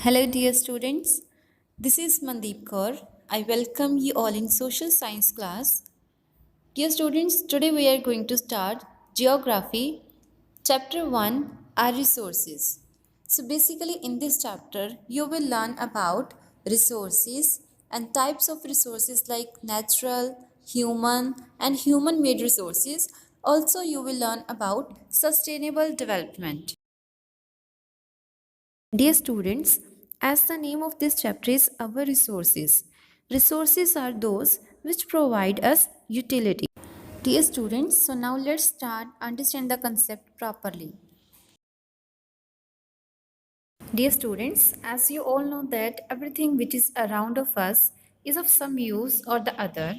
Hello, dear students. This is Mandeep Kaur. I welcome you all in social science class. Dear students, today we are going to start Geography, Chapter 1 Our Resources. So, basically, in this chapter, you will learn about resources and types of resources like natural, human, and human made resources. Also, you will learn about sustainable development. Dear students, as the name of this chapter is our resources, resources are those which provide us utility. Dear students, so now let's start understand the concept properly. Dear students, as you all know that everything which is around of us is of some use or the other.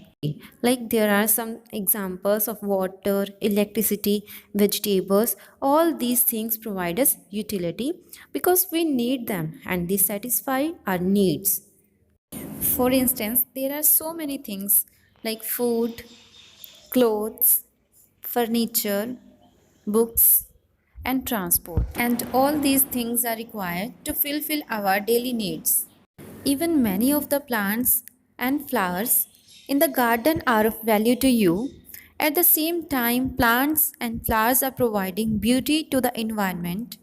Like there are some examples of water, electricity, vegetables, all these things provide us utility because we need them and they satisfy our needs. For instance, there are so many things like food, clothes, furniture, books, and transport. And all these things are required to fulfill our daily needs. Even many of the plants and flowers in the garden are of value to you. At the same time, plants and flowers are providing beauty to the environment.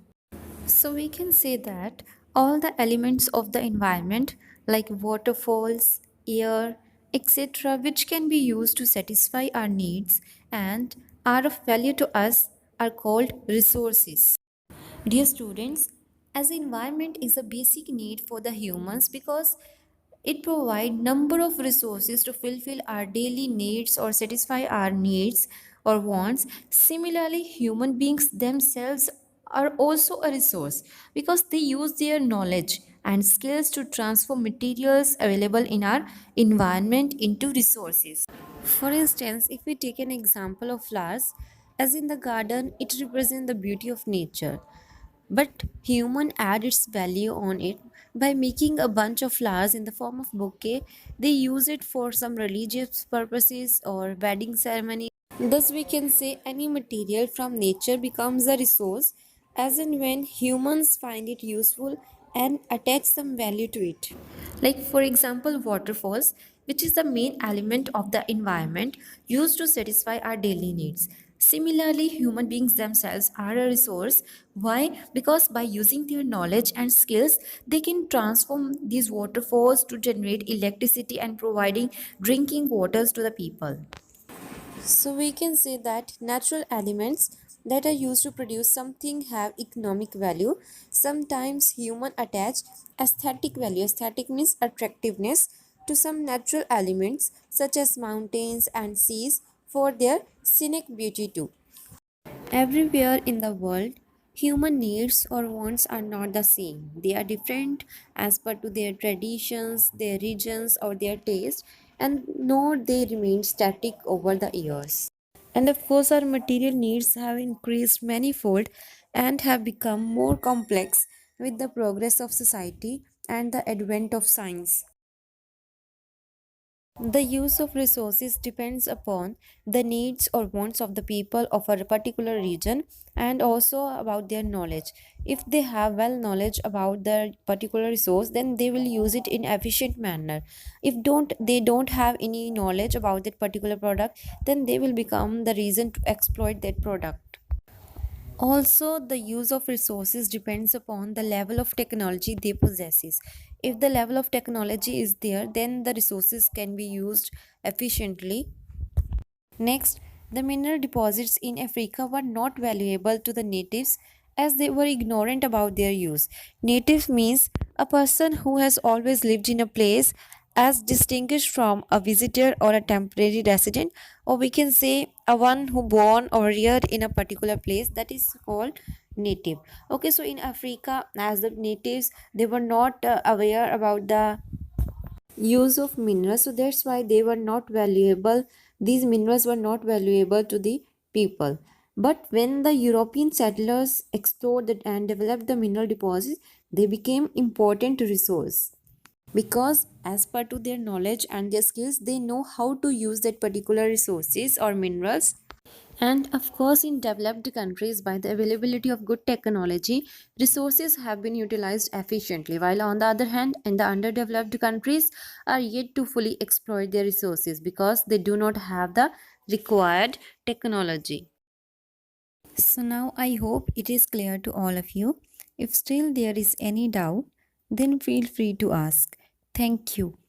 So we can say that all the elements of the environment like waterfalls, air, etc., which can be used to satisfy our needs and are of value to us are called resources. Dear students, as environment is a basic need for the humans because it provides number of resources to fulfill our daily needs or satisfy our needs or wants. Similarly, human beings themselves are also a resource because they use their knowledge and skills to transform materials available in our environment into resources. For instance, if we take an example of flowers, as in the garden, it represents the beauty of nature. But human add its value on it by making a bunch of flowers in the form of bouquet. They use it for some religious purposes or wedding ceremony. Thus, we can say any material from nature becomes a resource as and when humans find it useful and attach some value to it. Like, for example, waterfalls, which is the main element of the environment used to satisfy our daily needs. Similarly, human beings themselves are a resource. Why? Because by using their knowledge and skills, they can transform these waterfalls to generate electricity and providing drinking waters to the people. So we can say that natural elements that are used to produce something have economic value. Sometimes human attach aesthetic value. Aesthetic means attractiveness to some natural elements such as mountains and seas for their scenic beauty too. Everywhere in the world, human needs or wants are not the same. They are different as per to their traditions, their regions, or their taste, and nor they remain static over the years. And of course, our material needs have increased manifold and have become more complex with the progress of society and the advent of science. The use of resources depends upon the needs or wants of the people of a particular region and also about their knowledge. If they have well knowledge about the particular resource, then they will use it in efficient manner. If they don't have any knowledge about that particular product, then they will become the reason to exploit that product. Also, the use of resources depends upon the level of technology they possesses. If the level of technology is there, then the resources can be used efficiently. Next, the mineral deposits in Africa were not valuable to the natives as they were ignorant about their use. Native means a person who has always lived in a place as distinguished from a visitor or a temporary resident, or we can say a one who born or reared in a particular place, that is called native. Okay, so in Africa, as the natives, they were not aware about the use of minerals, so that's why they were not valuable. These minerals were not valuable to the people. But when the European settlers explored and developed the mineral deposits, they became important resource because as per to their knowledge and their skills, they know how to use that particular resources or minerals. And of course, in developed countries, by the availability of good technology, resources have been utilized efficiently, while on the other hand, in the underdeveloped countries, are yet to fully exploit their resources because they do not have the required technology. So now I hope it is clear to all of you. If still there is any doubt, then feel free to ask. Thank you.